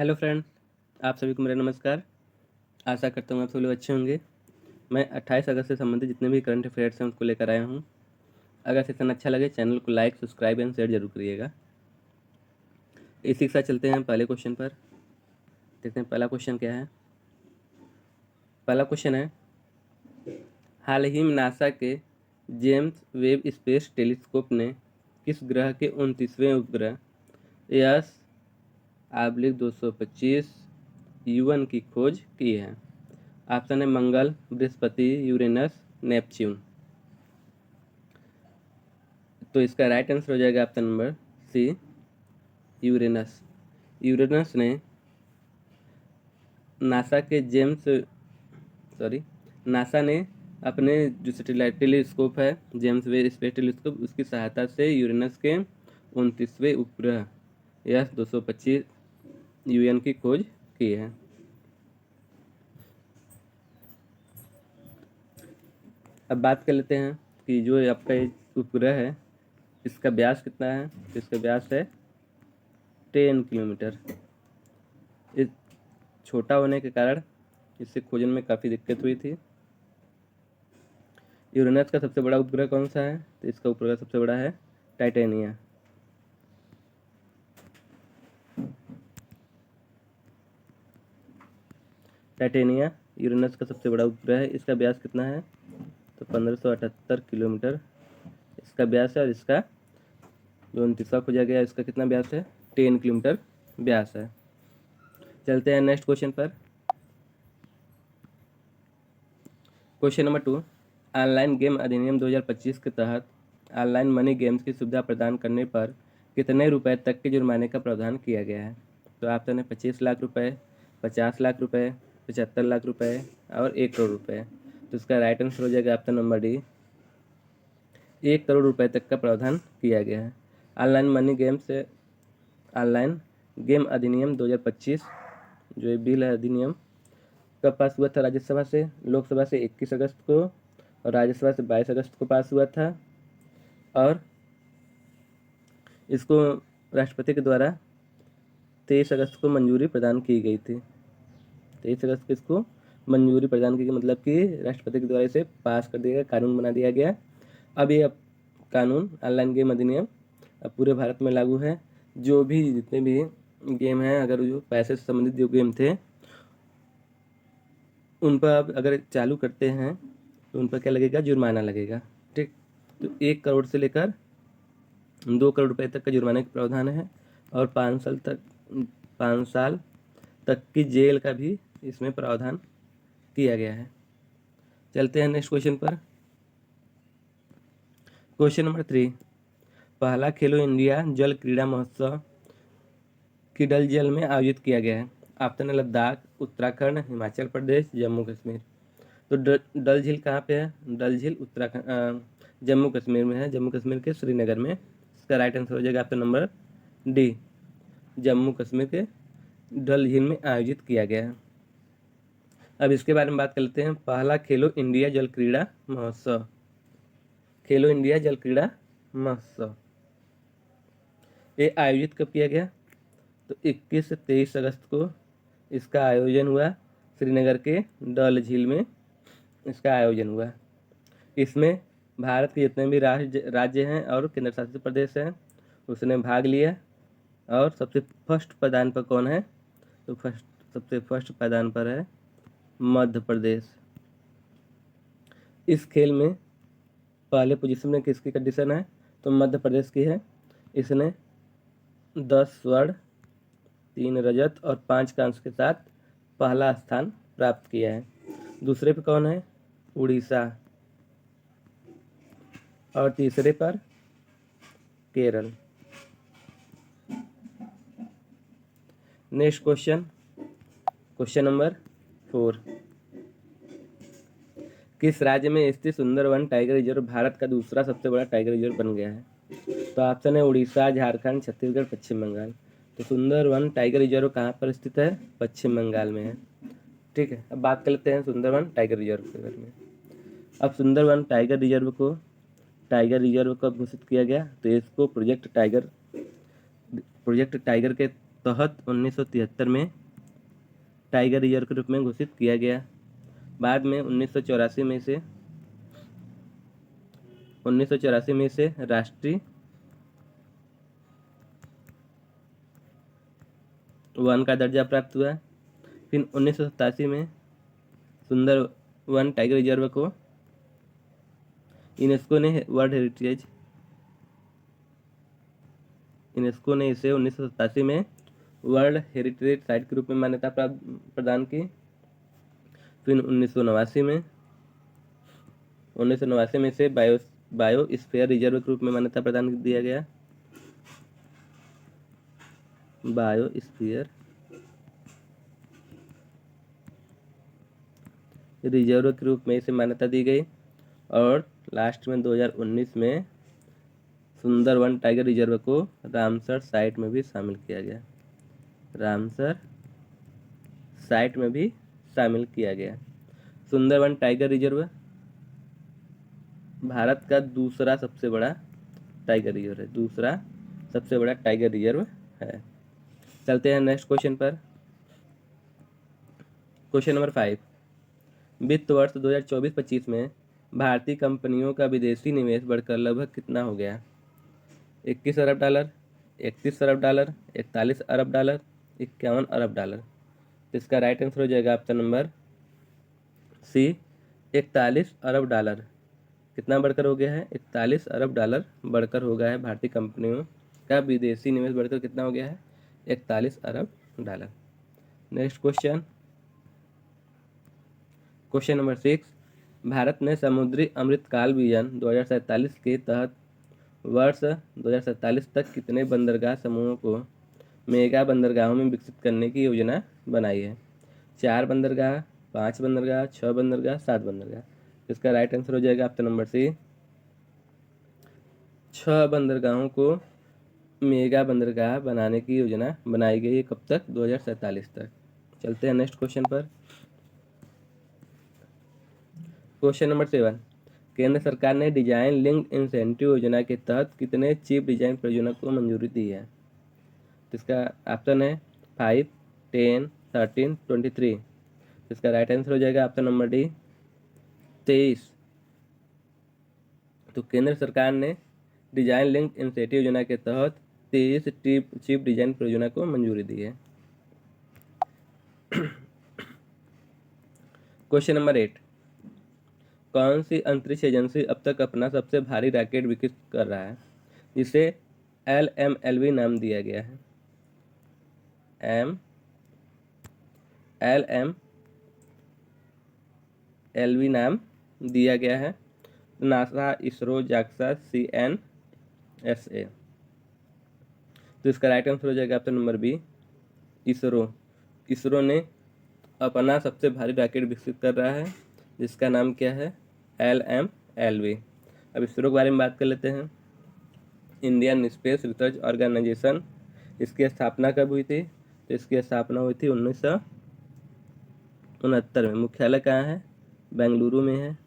Hello friends, आप सभी को मेरा नमस्कार। आशा करता हूँ आप सभी लोग अच्छे होंगे। मैं 28 अगस्त से संबंधित जितने भी करंट अफेयर्स हैं उसको लेकर आया हूँ। अगर सेशन अच्छा लगे चैनल को लाइक, सब्सक्राइब एंड शेयर जरूर करिएगा। इसी के साथ चलते हैं पहले क्वेश्चन पर। देखते हैं पहला क्वेश्चन क्या है। पहला क्वेश्चन है, हाल ही में नासा के जेम्स वेब स्पेस टेलीस्कोप ने किस ग्रह के 29वें उपग्रह एस आब्लिक 225 U1 की खोज की है? ऑप्शन है मंगल, बृहस्पति, यूरेनस, नेपच्यून। तो इसका राइट आंसर हो जाएगा option number C, Uranus. Uranus ने नासा ने अपने जो सैटेलाइट टेलीस्कोप है जेम्स वेब स्पेस टेलीस्कोप, उसकी सहायता से यूरेनस के 29वें उपग्रह एस 225 UN की खोज की है। अब बात कर लेते हैं कि जो आपका ये उपग्रह है इसका व्यास कितना है। तो इसका व्यास है 10 किलोमीटर। इस छोटा होने के कारण इसे खोजने में काफ़ी दिक्कत हुई थी। यूरेनस का सबसे बड़ा उपग्रह कौन सा है? तो इसका उपग्रह सबसे बड़ा है टाइटेनिया। टाइटेनिया यूरेनस का सबसे बड़ा उपग्रह है। इसका व्यास कितना है? तो 1578 किलोमीटर इसका व्यास है। और इसका जो 29वां खोजा गया इसका कितना व्यास है? 10 किलोमीटर व्यास है। चलते हैं नेक्स्ट क्वेश्चन पर। क्वेश्चन नंबर 2, ऑनलाइन गेम अधिनियम 2025 के तहत ऑनलाइन मनी गेम्स की सुविधा प्रदान करने पर कितने रुपए तक के जुर्माने का प्रावधान किया गया है? तो ऑप्शन है 25 लाख रुपए, 50 लाख रुपए, 75 लाख रुपए और 1 करोड़ रुपए। तो इसका राइट आंसर हो जाएगा ऑप्शन नंबर डी, 1 करोड़ रुपए तक का प्रावधान किया गया है। ऑनलाइन मनी गेम से ऑनलाइन गेम अधिनियम 2025 जो ये बिल है अधिनियम कब पास हुआ था? राज्यसभा से, लोकसभा से 21 अगस्त को और राज्यसभा से 22 अगस्त को पास हुआ था। और इसको राष्ट्रपति के द्वारा 23 अगस्त को मंजूरी प्रदान की गई थी। 23 अगस्त को इसको मंजूरी प्रदान की गई, मतलब कि राष्ट्रपति के द्वारा इसे पास कर दिया गया, कानून बना दिया गया। अब ये कानून ऑनलाइन गेम अधिनियम अब पूरे भारत में लागू है। जो भी जितने भी गेम हैं, अगर जो पैसे से संबंधित जो गेम थे उन पर अब अगर चालू करते हैं तो उन पर क्या लगेगा? जुर्माना लगेगा। ठीक, तो 1 करोड़ से लेकर 2 करोड़ रुपए तक का जुर्माने का प्रावधान है। और 5 साल तक की जेल का भी इसमें प्रावधान किया गया है। चलते हैं नेक्स्ट क्वेश्चन पर। क्वेश्चन नंबर 3, पहला खेलो इंडिया जल क्रीड़ा महोत्सव की डल झील में आयोजित किया गया है। ऑप्शन है लद्दाख, उत्तराखंड, हिमाचल प्रदेश, जम्मू कश्मीर। तो डल झील कहाँ पे है? डल झील उत्तराखंड जम्मू कश्मीर में है। जम्मू कश्मीर के श्रीनगर में। इसका राइट आंसर हो जाएगा option number D, Jammu Kashmir के डल झील में आयोजित किया गया है। अब इसके बारे में बात कर लेते हैं। पहला खेलो इंडिया जल क्रीड़ा महोत्सव, खेलो इंडिया जल क्रीड़ा महोत्सव ये आयोजित कब किया गया? तो 21 से 23 अगस्त को इसका आयोजन हुआ। श्रीनगर के डल झील में इसका आयोजन हुआ। इसमें भारत के जितने भी राज्य हैं और केंद्र शासित प्रदेश हैं उसने भाग लिया। और सबसे फर्स्ट पायदान पर कौन है? तो सबसे फर्स्ट पायदान पर है मध्य प्रदेश। इस खेल में पहले पोजीशन में किसकी कंडीशन है? तो मध्य प्रदेश की है। इसने 10 स्वर्ण, 3 रजत और 5 कांस्य के साथ पहला स्थान प्राप्त किया है। दूसरे पे कौन है? उड़ीसा। और तीसरे पर Kerala. Next question, question number 4, किस राज्य में स्थित सुंदरवन टाइगर रिजर्व भारत का दूसरा सबसे बड़ा टाइगर रिजर्व बन गया है? तो ऑप्शन है उड़ीसा, झारखंड, छत्तीसगढ़, पश्चिम बंगाल। तो सुंदरवन टाइगर रिजर्व कहाँ पर स्थित है? पश्चिम बंगाल में है। ठीक है, अब बात कर लेते हैं सुंदरवन टाइगर रिजर्व के बारे में। अब सुंदरवन टाइगर रिजर्व कब घोषित किया गया? तो इसको प्रोजेक्ट टाइगर के तहत 1973 में टाइगर रिजर्व के रूप में घोषित किया गया। बाद में 1984 में इसे राष्ट्रीय वन का दर्जा प्राप्त हुआ। फिर 1987 में सुंदर वन टाइगर रिजर्व को यूनेस्को ने इसे 1987 में वर्ल्ड हेरिटेज साइट के रूप में मान्यता प्रदान की। फिर 1989 में इसे बायोस्फीयर रिजर्व के रूप में मान्यता प्रदान दिया गया। बायोस्फीयर रिजर्व के रूप में इसे मान्यता दी गई। और लास्ट में 2019 में सुंदरवन टाइगर रिजर्व को रामसर साइट में भी शामिल किया गया। सुंदरवन टाइगर रिजर्व भारत का दूसरा सबसे बड़ा टाइगर रिजर्व है। चलते हैं नेक्स्ट क्वेश्चन पर। क्वेश्चन नंबर 5, वित्त वर्ष 2024-25 में भारतीय कंपनियों का विदेशी निवेश बढ़कर लगभग कितना हो गया? 21 अरब डॉलर, 31 अरब डॉलर, 41 अरब डॉलर, 51 अरब डॉलर। इसका राइट आंसर हो जाएगा ऑप्शन नंबर सी, 41 अरब डॉलर। कितना बढ़कर हो गया है? 41 अरब डॉलर बढ़कर हो गया है। भारतीय कंपनियों का विदेशी निवेश बढ़कर कितना हो गया है? 41 अरब dollar. Next question number 6, Bharat ने समुद्री अमृतकाल विजन 2047 के तहत वर्ष 2047 तक कितने बंदरगाह समूहों को मेगा बंदरगाहों में विकसित करने की योजना बनाई है? 4 बंदरगाह, 5 बंदरगाह, 6 बंदरगाह, 7 बंदरगाह। इसका राइट आंसर हो जाएगा ऑप्शन नंबर सी, 6 बंदरगाहों को मेगा बंदरगाह बनाने की योजना बनाई गई है। कब तक? 2047 तक। चलते हैं नेक्स्ट क्वेश्चन पर। क्वेश्चन नंबर 7, केंद्र सरकार ने डिजाइन लिंक्ड इंसेंटिव योजना के तहत कितने चिप डिजाइन परियोजनाओं को मंजूरी दी है? तो इसका ऑप्शन है 5, 10, 13, 23। इसका राइट आंसर हो जाएगा ऑप्शन नंबर डी, 23। तो केंद्र सरकार ने डिजाइन लिंक्ड इंसेंटिव योजना के तहत 23 चिप डिजाइन परियोजना को मंजूरी दी है। क्वेश्चन नंबर 8, कौन सी अंतरिक्ष एजेंसी अब तक अपना सबसे भारी रॉकेट विकसित कर रहा है, जिसे LMLV नाम दिया गया है? LMLV नाम दिया गया है। NASA, ISRO, JAXA, CNSA। तो इसका राइट आंसर हो जाएगा ऑप्शन नंबर बी, इसरो ने अपना सबसे भारी रॉकेट विकसित कर रहा है, जिसका नाम क्या है? LMLV। अब इसरो के बारे में बात कर लेते हैं। इंडियन स्पेस रिसर्च ऑर्गेनाइजेशन, इसकी स्थापना कब हुई थी? तो इसकी स्थापना हुई थी 1969 में। मुख्यालय कहाँ है? बेंगलुरु में है।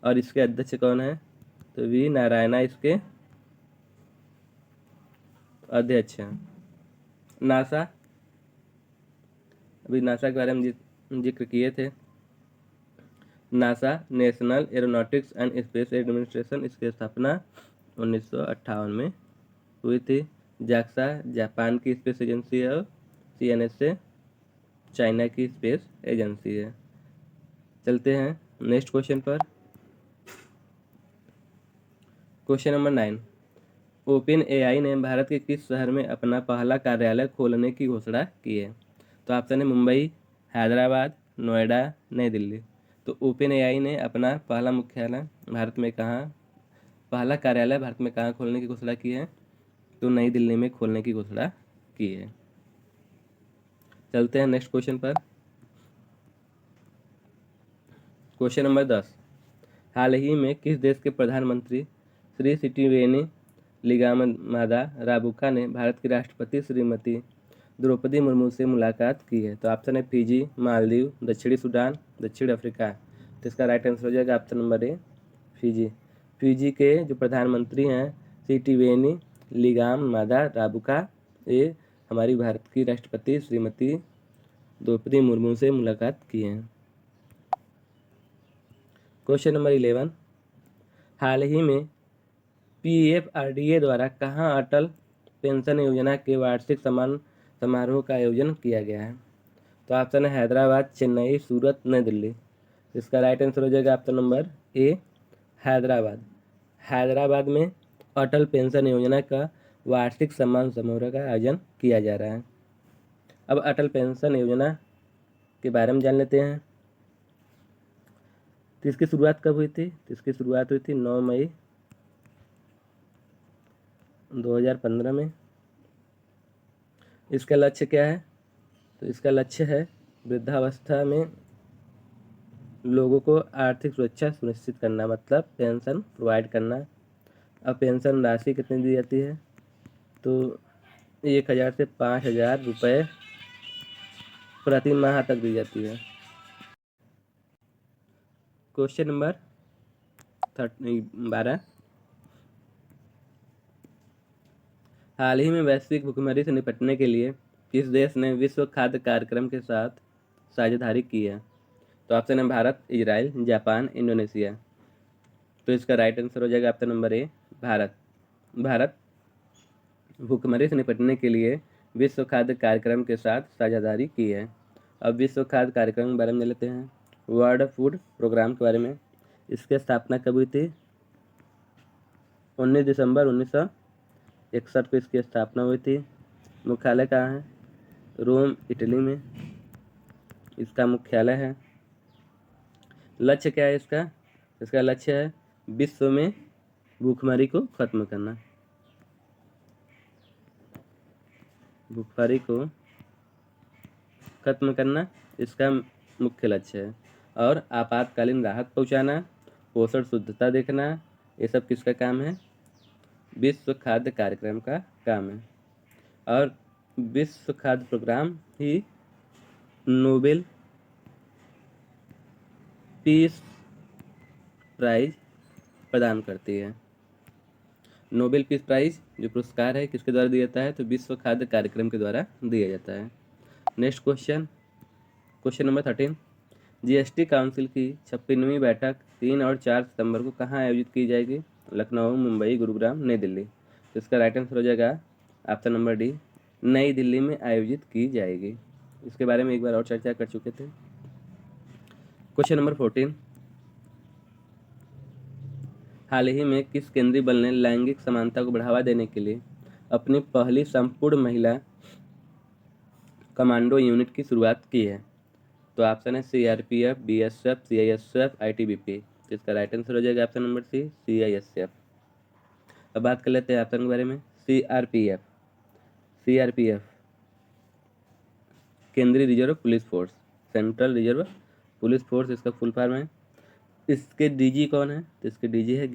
और इसके अध्यक्ष कौन है? तो वी नारायणा इसके अध्यक्ष हैं। नासा, अभी नासा के बारे में जिक्र किए थे। NASA national aeronautics and space administration, इसकी स्थापना 1958 में हुई थी। जाक्सा जापान की स्पेस एजेंसी है और CNSA चाइना की स्पेस एजेंसी है। चलते हैं नेक्स्ट क्वेश्चन पर। क्वेश्चन नंबर 9, OpenAI ने भारत के किस शहर में अपना पहला कार्यालय खोलने की घोषणा की है? तो ऑप्शन है मुंबई, हैदराबाद, नोएडा, नई दिल्ली। तो OpenAI ने अपना पहला कार्यालय भारत में कहाँ खोलने की घोषणा की है? तो नई दिल्ली में खोलने की घोषणा की है। चलते हैं नेक्स्ट क्वेश्चन पर। क्वेश्चन नंबर 10, हाल ही में किस देश के प्रधानमंत्री श्री सिटिवेनी लिगामादा राबुका ने भारत की राष्ट्रपति श्रीमती द्रौपदी मुर्मू से मुलाकात की है? तो ऑप्शन है फिजी, मालदीव, दक्षिणी सूडान, दक्षिण अफ्रीका। तो इसका राइट आंसर हो जाएगा option number A, Fiji. Fiji के जो प्रधानमंत्री हैं सीटी वेनी, लिगाम मादा राबुका ये हमारी भारत की राष्ट्रपति श्रीमती द्रौपदी मुर्मू से मुलाकात की हैं। क्वेश्चन नंबर 11, हाल ही में PFRDA द्वारा कहाँ अटल पेंशन योजना के वार्षिक सम्मान समारोह का आयोजन किया गया है? तो ऑप्शन है हैदराबाद, चेन्नई, सूरत, नई दिल्ली। इसका राइट आंसर हो जाएगा option number A, Hyderabad. Hyderabad में अटल पेंशन योजना का वार्षिक सम्मान समारोह का आयोजन किया जा रहा है। अब अटल पेंशन योजना के बारे में जान लेते हैं। तो इसकी शुरुआत कब हुई थी? तो इसकी शुरुआत हुई थी 9 मई 2015 में। इसका लक्ष्य क्या है? तो इसका लक्ष्य है वृद्धावस्था में लोगों को आर्थिक सुरक्षा सुनिश्चित करना, मतलब पेंशन प्रोवाइड करना। अब पेंशन राशि कितनी दी जाती है? तो 1000 से 5000 रुपये प्रति माह तक दी जाती है। क्वेश्चन नंबर 12, हाल ही में वैश्विक भुखमरी से निपटने के लिए किस देश ने विश्व खाद्य कार्यक्रम के साथ साझेदारी की है? तो ऑप्शन है भारत, इजराइल, जापान, इंडोनेशिया। तो इसका राइट आंसर हो जाएगा option number A, Bharat. Bharat भुखमरी से निपटने के लिए विश्व खाद्य कार्यक्रम के साथ साझेदारी की है। अब विश्व खाद्य कार्यक्रम के बारे में लेते हैं। वर्ल्ड फूड प्रोग्राम के बारे में। इसकी स्थापना कब हुई थी? 19 दिसंबर 1961 को इसकी स्थापना हुई थी। मुख्यालय कहाँ है? रोम, इटली में इसका मुख्यालय है। लक्ष्य क्या है इसका? इसका लक्ष्य है विश्व में भूखमरी को खत्म करना। भूखमरी को खत्म करना इसका मुख्य लक्ष्य है। और आपातकालीन राहत पहुंचाना, पोषण शुद्धता देखना, ये सब किसका काम है? विश्व खाद्य कार्यक्रम का काम है। और विश्व खाद्य प्रोग्राम ही नोबेल पीस प्राइज प्रदान करती है। नोबेल पीस प्राइज जो पुरस्कार है किसके द्वारा दिया जाता है? तो विश्व खाद्य कार्यक्रम के द्वारा दिया जाता है। Next question, question number 13, GST council की 56वीं बैठक 3 और 4 सितंबर को कहाँ आयोजित की जाएगी? लखनऊ, मुंबई, गुरुग्राम, नई दिल्ली। तो इसका राइट आंसर हो जाएगा ऑप्शन नंबर डी, नई दिल्ली में आयोजित की जाएगी। इसके बारे में एक बार और चर्चा कर चुके थे। क्वेश्चन नंबर 14, हाल ही में किस केंद्रीय बल ने लैंगिक समानता को बढ़ावा देने के लिए अपनी पहली संपूर्ण महिला कमांडो यूनिट की शुरुआत की है? तो ऑप्शन है CRPF, BSF, CISF, ITBP। तो इसका राइट आंसर हो जाएगा ऑप्शन नंबर सी, CISF। अब बात कर लेते हैं ऑप्शन के बारे में। CRPF, CRPF केंद्रीय reserve police force, central reserve police force इसका फुल फॉर्म है। इसके DG कौन है? तो इसके DG है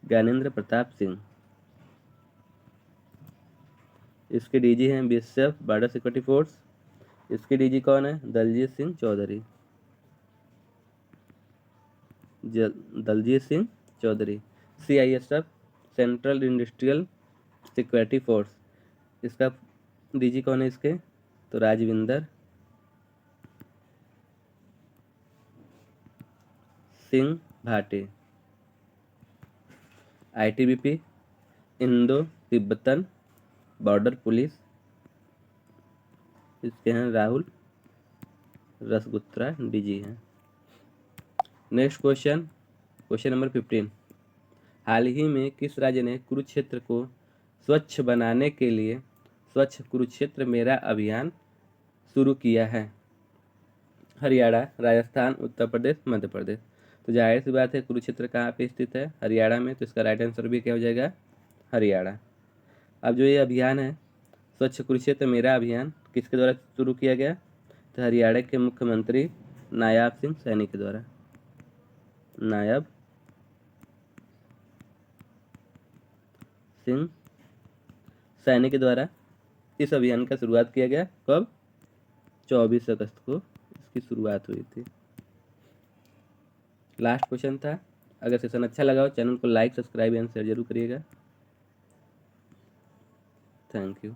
ज्ञानेंद्र प्रताप सिंह। इसके DG हैं BSF बॉर्डर सिक्योरिटी फोर्स। इसके DG कौन है? Daljit Singh Chaudhary. Daljit Singh Chaudhary. CISF central industrial security force, इसका DG कौन है इसके? तो Rajwinder Singh Bhati. ITBP Indo Tibetan border police, इसके हैं राहुल रसगुत्रा DG हैं। नेक्स्ट क्वेश्चन, क्वेश्चन नंबर 15, हाल ही में किस राज्य ने कुरुक्षेत्र को स्वच्छ बनाने के लिए स्वच्छ कुरुक्षेत्र मेरा अभियान शुरू किया है? हरियाणा, राजस्थान, उत्तर प्रदेश, मध्य प्रदेश। तो जाहिर सी बात है कुरुक्षेत्र कहाँ पे स्थित है? हरियाणा में। तो इसका राइट आंसर भी क्या हो जाएगा? हरियाणा। अब जो ये अभियान है स्वच्छ कुरुक्षेत्र मेरा अभियान किसके द्वारा शुरू किया गया? तो हरियाणा के मुख्यमंत्री नायाब सिंह सैनी के द्वारा। नायब सिंह सैनी के द्वारा इस अभियान का शुरुआत किया गया। कब? 24 अगस्त को इसकी शुरुआत हुई थी। लास्ट क्वेश्चन था। अगर सेशन अच्छा लगा हो चैनल को लाइक, सब्सक्राइब एंड शेयर जरूर करिएगा। Thank you.